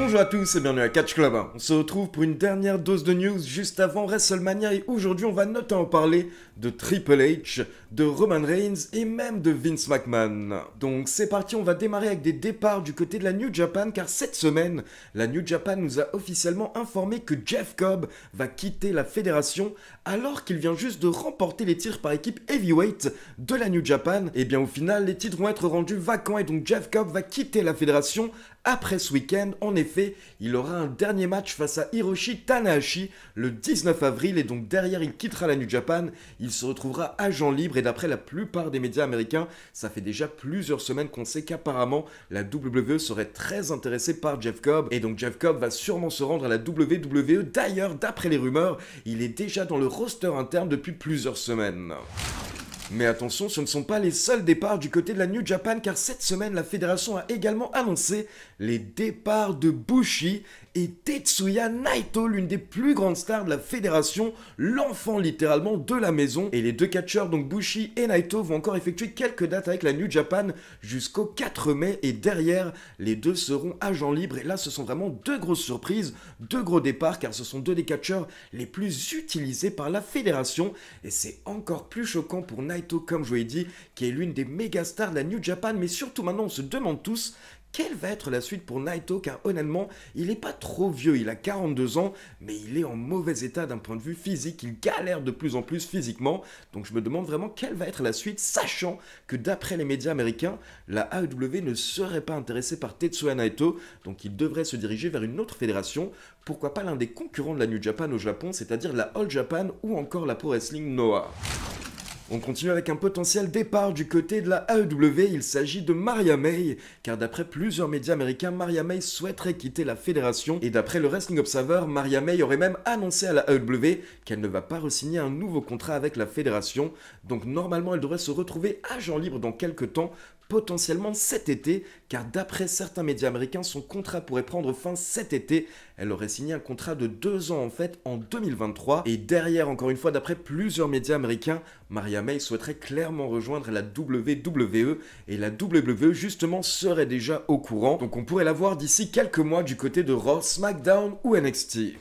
Bonjour à tous et bienvenue à Catch Club. On se retrouve pour une dernière dose de news juste avant WrestleMania et aujourd'hui on va notamment parler de Triple H, de Roman Reigns et même de Vince McMahon. Donc c'est parti, on va démarrer avec des départs du côté de la New Japan car cette semaine, la New Japan nous a officiellement informé que Jeff Cobb va quitter la fédération alors qu'il vient juste de remporter les titres par équipe heavyweight de la New Japan. Et bien au final, les titres vont être rendus vacants et donc Jeff Cobb va quitter la fédération après ce week-end. En effet, il aura un dernier match face à Hiroshi Tanahashi le 19 avril et donc derrière il quittera la New Japan, il se retrouvera agent libre et d'après la plupart des médias américains, ça fait déjà plusieurs semaines qu'on sait qu'apparemment la WWE serait très intéressée par Jeff Cobb et donc Jeff Cobb va sûrement se rendre à la WWE. D'ailleurs, d'après les rumeurs, il est déjà dans le roster interne depuis plusieurs semaines. Mais attention, ce ne sont pas les seuls départs du côté de la New Japan car cette semaine, la fédération a également annoncé les départs de Bushi et Tetsuya Naito, l'une des plus grandes stars de la fédération, l'enfant littéralement de la maison. Et les deux catcheurs, donc Bushi et Naito, vont encore effectuer quelques dates avec la New Japan jusqu'au 4 mai et derrière, les deux seront agents libres. Et là, ce sont vraiment deux grosses surprises, deux gros départs car ce sont deux des catcheurs les plus utilisés par la fédération. Et c'est encore plus choquant pour Naito, comme je vous l'ai dit, qui est l'une des méga stars de la New Japan. Mais surtout maintenant, on se demande tous quelle va être la suite pour Naito car honnêtement, il n'est pas trop vieux, il a 42 ans, mais il est en mauvais état d'un point de vue physique, il galère de plus en plus physiquement, donc je me demande vraiment quelle va être la suite, sachant que d'après les médias américains, la AEW ne serait pas intéressée par Tetsuya Naito, donc il devrait se diriger vers une autre fédération, pourquoi pas l'un des concurrents de la New Japan au Japon, c'est-à-dire la All Japan ou encore la Pro Wrestling Noah. On continue avec un potentiel départ du côté de la AEW, il s'agit de Maria May, car d'après plusieurs médias américains, Maria May souhaiterait quitter la fédération, et d'après le Wrestling Observer, Maria May aurait même annoncé à la AEW qu'elle ne va pas re-signer un nouveau contrat avec la fédération, donc normalement elle devrait se retrouver agent libre dans quelques temps, potentiellement cet été, car d'après certains médias américains, son contrat pourrait prendre fin cet été. Elle aurait signé un contrat de 2 ans en fait en 2023. Et derrière, encore une fois, d'après plusieurs médias américains, Maria May souhaiterait clairement rejoindre la WWE et la WWE justement serait déjà au courant. Donc on pourrait la voir d'ici quelques mois du côté de Raw, SmackDown ou NXT.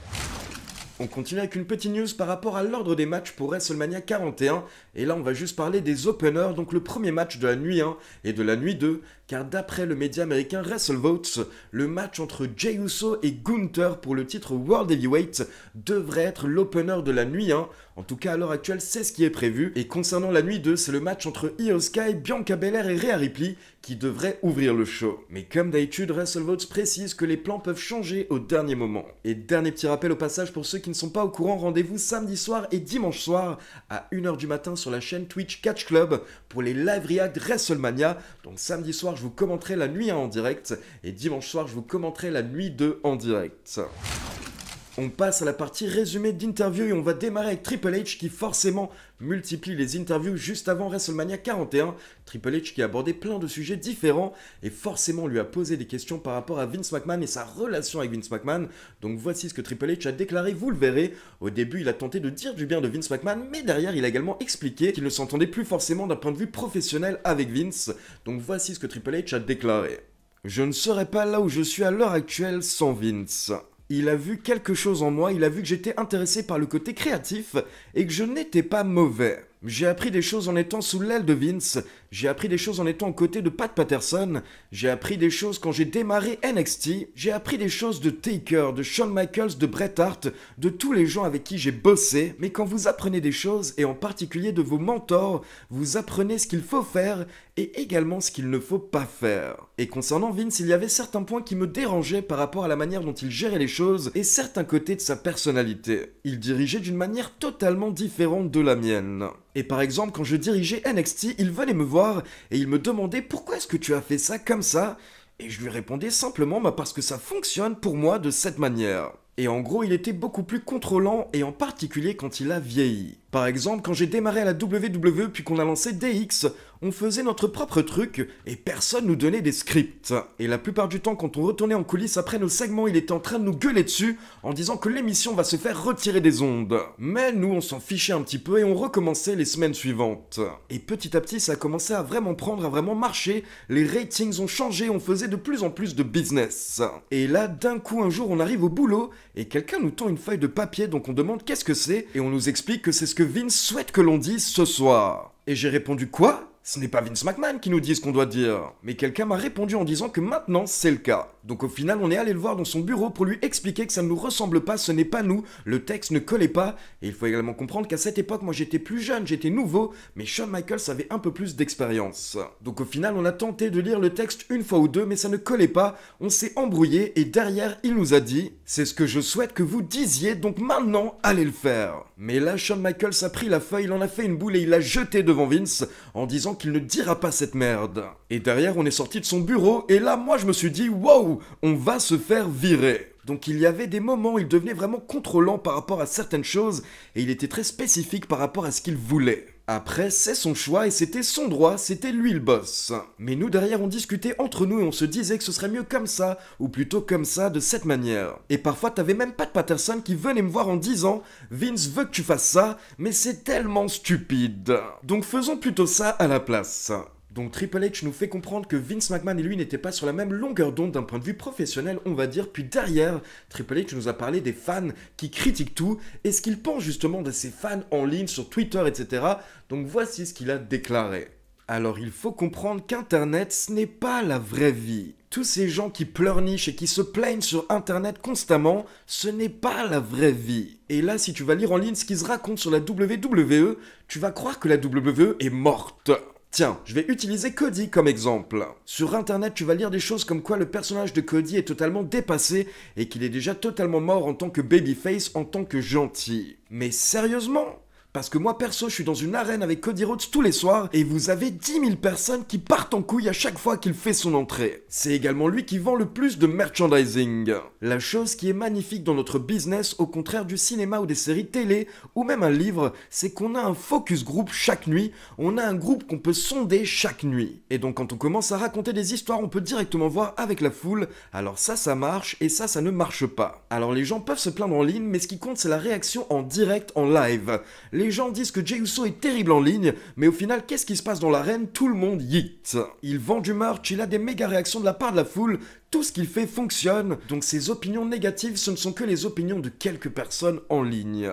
On continue avec une petite news par rapport à l'ordre des matchs pour WrestleMania 41. Et là, on va juste parler des openers, donc le premier match de la nuit 1 et de la nuit 2. Car d'après le média américain WrestleVotes, le match entre Jey Uso et Gunther pour le titre World Heavyweight devrait être l'opener de la nuit 1. En tout cas, à l'heure actuelle, c'est ce qui est prévu. Et concernant la nuit 2, c'est le match entre Io Sky, Bianca Belair et Rhea Ripley qui devrait ouvrir le show. Mais comme d'habitude, WrestleVotes précise que les plans peuvent changer au dernier moment. Et dernier petit rappel au passage pour ceux qui ne sont pas au courant, rendez-vous samedi soir et dimanche soir à 1h du matin sur la chaîne Twitch Catch Club pour les live react WrestleMania. Donc samedi soir, je vous commenterai la nuit 1 en direct et dimanche soir, je vous commenterai la nuit 2 en direct. On passe à la partie résumé d'interview et on va démarrer avec Triple H qui forcément multiplie les interviews juste avant WrestleMania 41. Triple H qui a abordé plein de sujets différents et forcément lui a posé des questions par rapport à Vince McMahon et sa relation avec Vince McMahon. Donc voici ce que Triple H a déclaré, vous le verrez. Au début, il a tenté de dire du bien de Vince McMahon, mais derrière, il a également expliqué qu'il ne s'entendait plus forcément d'un point de vue professionnel avec Vince. Donc voici ce que Triple H a déclaré. Je ne serais pas là où je suis à l'heure actuelle sans Vince. Il a vu quelque chose en moi, il a vu que j'étais intéressé par le côté créatif et que je n'étais pas mauvais. J'ai appris des choses en étant sous l'aile de Vince, j'ai appris des choses en étant aux côtés de Pat Patterson, j'ai appris des choses quand j'ai démarré NXT, j'ai appris des choses de Taker, de Shawn Michaels, de Bret Hart, de tous les gens avec qui j'ai bossé, mais quand vous apprenez des choses, et en particulier de vos mentors, vous apprenez ce qu'il faut faire et également ce qu'il ne faut pas faire. Et concernant Vince, il y avait certains points qui me dérangeaient par rapport à la manière dont il gérait les choses et certains côtés de sa personnalité. Il dirigeait d'une manière totalement différente de la mienne. Et par exemple, quand je dirigeais NXT, il venait me voir et il me demandait pourquoi est-ce que tu as fait ça comme ça ? Et je lui répondais simplement parce que ça fonctionne pour moi de cette manière. Et en gros, il était beaucoup plus contrôlant et en particulier quand il a vieilli. Par exemple, quand j'ai démarré à la WWE puis qu'on a lancé DX, on faisait notre propre truc et personne nous donnait des scripts. Et la plupart du temps, quand on retournait en coulisses après nos segments, il était en train de nous gueuler dessus en disant que l'émission va se faire retirer des ondes. Mais nous, on s'en fichait un petit peu et on recommençait les semaines suivantes. Et petit à petit, ça a commencé à vraiment prendre, à vraiment marcher. Les ratings ont changé, on faisait de plus en plus de business. Et là, d'un coup, un jour, on arrive au boulot et quelqu'un nous tend une feuille de papier, donc on demande qu'est-ce que c'est et on nous explique que c'est ce que Vince souhaite que l'on dise ce soir. Et j'ai répondu quoi ? Ce n'est pas Vince McMahon qui nous dit ce qu'on doit dire. Mais quelqu'un m'a répondu en disant que maintenant c'est le cas. Donc au final on est allé le voir dans son bureau pour lui expliquer que ça ne nous ressemble pas, ce n'est pas nous, le texte ne collait pas. Et il faut également comprendre qu'à cette époque moi j'étais plus jeune, j'étais nouveau, mais Shawn Michaels avait un peu plus d'expérience. Donc au final on a tenté de lire le texte une fois ou deux mais ça ne collait pas, on s'est embrouillé et derrière il nous a dit « C'est ce que je souhaite que vous disiez, donc maintenant allez le faire ». Mais là Shawn Michaels a pris la feuille, il en a fait une boule et il l'a jetée devant Vince en disant qu'il ne dira pas cette merde. Et derrière on est sorti de son bureau et là moi je me suis dit wow, on va se faire virer. Donc il y avait des moments où il devenait vraiment contrôlant par rapport à certaines choses et il était très spécifique par rapport à ce qu'il voulait. Après, c'est son choix et c'était son droit, c'était lui le boss. Mais nous derrière on discutait entre nous et on se disait que ce serait mieux comme ça, ou plutôt comme ça, de cette manière. Et parfois t'avais même Pat Patterson qui venait me voir en disant « Vince veut que tu fasses ça, mais c'est tellement stupide. Donc faisons plutôt ça à la place. » Donc Triple H nous fait comprendre que Vince McMahon et lui n'étaient pas sur la même longueur d'onde d'un point de vue professionnel, on va dire. Puis derrière, Triple H nous a parlé des fans qui critiquent tout et ce qu'il pense justement de ces fans en ligne sur Twitter, etc. Donc voici ce qu'il a déclaré. Alors il faut comprendre qu'Internet, ce n'est pas la vraie vie. Tous ces gens qui pleurnichent et qui se plaignent sur Internet constamment, ce n'est pas la vraie vie. Et là, si tu vas lire en ligne ce qui se raconte sur la WWE, tu vas croire que la WWE est morte. Tiens, je vais utiliser Cody comme exemple. Sur internet, tu vas lire des choses comme quoi le personnage de Cody est totalement dépassé et qu'il est déjà totalement mort en tant que babyface, en tant que gentil. Mais sérieusement ? Parce que moi perso je suis dans une arène avec Cody Rhodes tous les soirs et vous avez 10 000 personnes qui partent en couille à chaque fois qu'il fait son entrée. C'est également lui qui vend le plus de merchandising. La chose qui est magnifique dans notre business, au contraire du cinéma ou des séries télé ou même un livre, c'est qu'on a un focus group chaque nuit, on a un groupe qu'on peut sonder chaque nuit. Et donc quand on commence à raconter des histoires, on peut directement voir avec la foule, alors ça marche et ça ne marche pas. Alors les gens peuvent se plaindre en ligne, mais ce qui compte c'est la réaction en direct, en live. Les gens disent que Jey Uso est terrible en ligne, mais au final, qu'est-ce qui se passe dans l'arène? Tout le monde yeet. Il vend du merch, il a des méga réactions de la part de la foule, tout ce qu'il fait fonctionne, donc ses opinions négatives, ce ne sont que les opinions de quelques personnes en ligne.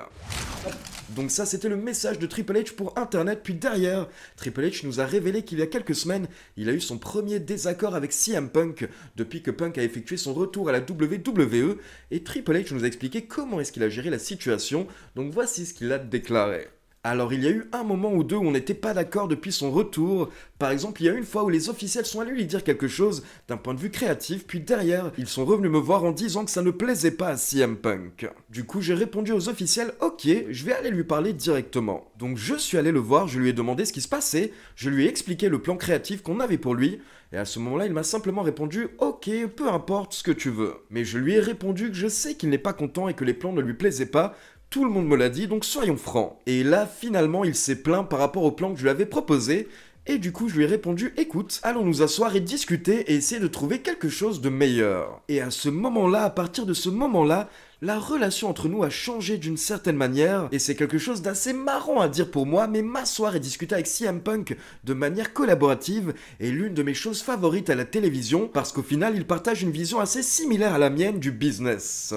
Donc ça, c'était le message de Triple H pour Internet, puis derrière, Triple H nous a révélé qu'il y a quelques semaines, il a eu son premier désaccord avec CM Punk, depuis que Punk a effectué son retour à la WWE, et Triple H nous a expliqué comment est-ce qu'il a géré la situation, donc voici ce qu'il a déclaré. Alors il y a eu un moment ou deux où on n'était pas d'accord depuis son retour. Par exemple, il y a une fois où les officiels sont allés lui dire quelque chose d'un point de vue créatif, puis derrière, ils sont revenus me voir en disant que ça ne plaisait pas à CM Punk. Du coup, j'ai répondu aux officiels, ok, je vais aller lui parler directement. Donc je suis allé le voir, je lui ai demandé ce qui se passait, je lui ai expliqué le plan créatif qu'on avait pour lui, et à ce moment-là, il m'a simplement répondu « Ok, peu importe ce que tu veux ». Mais je lui ai répondu que je sais qu'il n'est pas content et que les plans ne lui plaisaient pas. Tout le monde me l'a dit, donc soyons francs. Et là, finalement, il s'est plaint par rapport au plan que je lui avais proposé. Et du coup, je lui ai répondu « Écoute, allons nous asseoir et discuter et essayer de trouver quelque chose de meilleur. » Et à ce moment-là, à partir de ce moment-là, la relation entre nous a changé d'une certaine manière, et c'est quelque chose d'assez marrant à dire pour moi, mais m'asseoir et discuter avec CM Punk de manière collaborative est l'une de mes choses favorites à la télévision, parce qu'au final, il partage une vision assez similaire à la mienne du business.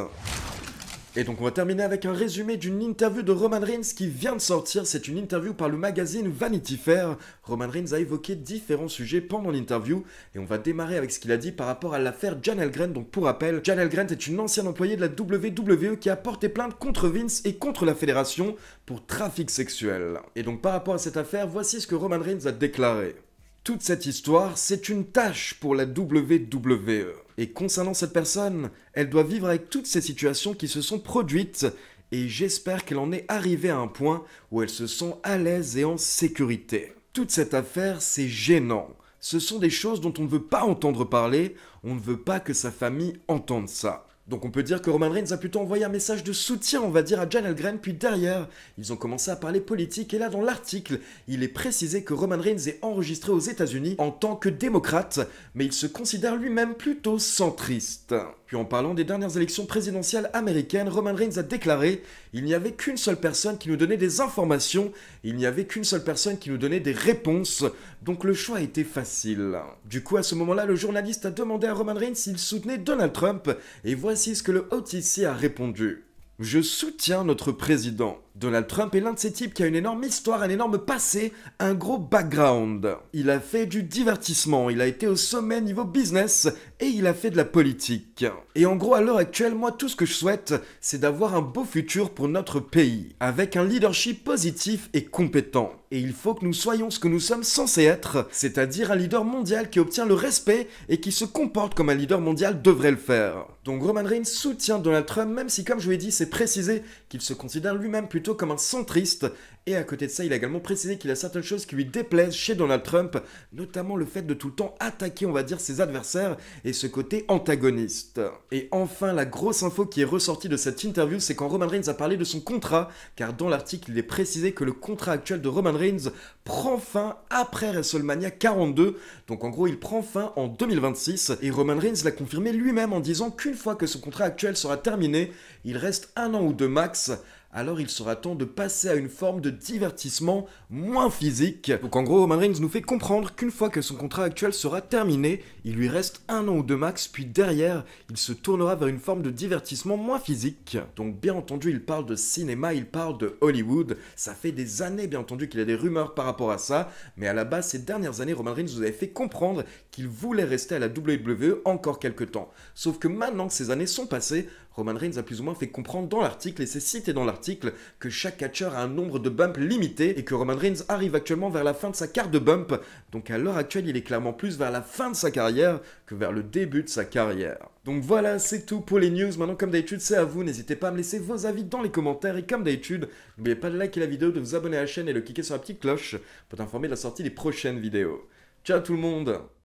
Et donc on va terminer avec un résumé d'une interview de Roman Reigns qui vient de sortir. C'est une interview par le magazine Vanity Fair. Roman Reigns a évoqué différents sujets pendant l'interview et on va démarrer avec ce qu'il a dit par rapport à l'affaire Janelle Grant. Donc pour rappel, Janelle Grant est une ancienne employée de la WWE qui a porté plainte contre Vince et contre la fédération pour trafic sexuel. Et donc par rapport à cette affaire, voici ce que Roman Reigns a déclaré. Toute cette histoire, c'est une tâche pour la WWE. Et concernant cette personne, elle doit vivre avec toutes ces situations qui se sont produites et j'espère qu'elle en est arrivée à un point où elle se sent à l'aise et en sécurité. Toute cette affaire, c'est gênant. Ce sont des choses dont on ne veut pas entendre parler, on ne veut pas que sa famille entende ça. Donc on peut dire que Roman Reigns a plutôt envoyé un message de soutien, on va dire, à John Elgren, puis derrière, ils ont commencé à parler politique, et là dans l'article, il est précisé que Roman Reigns est enregistré aux États-Unis en tant que démocrate, mais il se considère lui-même plutôt centriste. Puis en parlant des dernières élections présidentielles américaines, Roman Reigns a déclaré « Il n'y avait qu'une seule personne qui nous donnait des informations, il n'y avait qu'une seule personne qui nous donnait des réponses, donc le choix était facile. » Du coup, à ce moment-là, le journaliste a demandé à Roman Reigns s'il soutenait Donald Trump, et voici ce que le OTC a répondu. « Je soutiens notre président. Donald Trump est l'un de ces types qui a une énorme histoire, un énorme passé, un gros background. Il a fait du divertissement, il a été au sommet niveau business et il a fait de la politique. Et en gros, à l'heure actuelle, moi, tout ce que je souhaite, c'est d'avoir un beau futur pour notre pays, avec un leadership positif et compétent. Et il faut que nous soyons ce que nous sommes censés être, c'est-à-dire un leader mondial qui obtient le respect et qui se comporte comme un leader mondial devrait le faire. Donc Roman Reigns soutient Donald Trump, même si, comme je vous l'ai dit, c'est précisé qu'il se considère lui-même plutôt comme un centriste, et à côté de ça, il a également précisé qu'il y a certaines choses qui lui déplaisent chez Donald Trump, notamment le fait de tout le temps attaquer, on va dire, ses adversaires, et ce côté antagoniste. Et enfin, la grosse info qui est ressortie de cette interview, c'est quand Roman Reigns a parlé de son contrat, car dans l'article, il est précisé que le contrat actuel de Roman Reigns prend fin après WrestleMania 42, donc en gros, il prend fin en 2026, et Roman Reigns l'a confirmé lui-même en disant qu'une fois que son contrat actuel sera terminé, il reste 1 an ou 2 max, alors il sera temps de passer à une forme de divertissement moins physique. Donc en gros, Roman Reigns nous fait comprendre qu'une fois que son contrat actuel sera terminé, il lui reste 1 an ou 2 max, puis derrière, il se tournera vers une forme de divertissement moins physique. Donc bien entendu, il parle de cinéma, il parle de Hollywood, ça fait des années bien entendu qu'il y a des rumeurs par rapport à ça, mais à la base, ces dernières années, Roman Reigns nous avait fait comprendre qu'il voulait rester à la WWE encore quelques temps. Sauf que maintenant que ces années sont passées, Roman Reigns a plus ou moins fait comprendre dans l'article, et c'est cité dans l'article, que chaque catcheur a un nombre de bumps limité, et que Roman Reigns arrive actuellement vers la fin de sa carte de bump, donc à l'heure actuelle, il est clairement plus vers la fin de sa carrière que vers le début de sa carrière. Donc voilà, c'est tout pour les news. Maintenant, comme d'habitude, c'est à vous. N'hésitez pas à me laisser vos avis dans les commentaires, et comme d'habitude, n'oubliez pas de liker la vidéo, de vous abonner à la chaîne et de cliquer sur la petite cloche pour t'informer de la sortie des prochaines vidéos. Ciao tout le monde!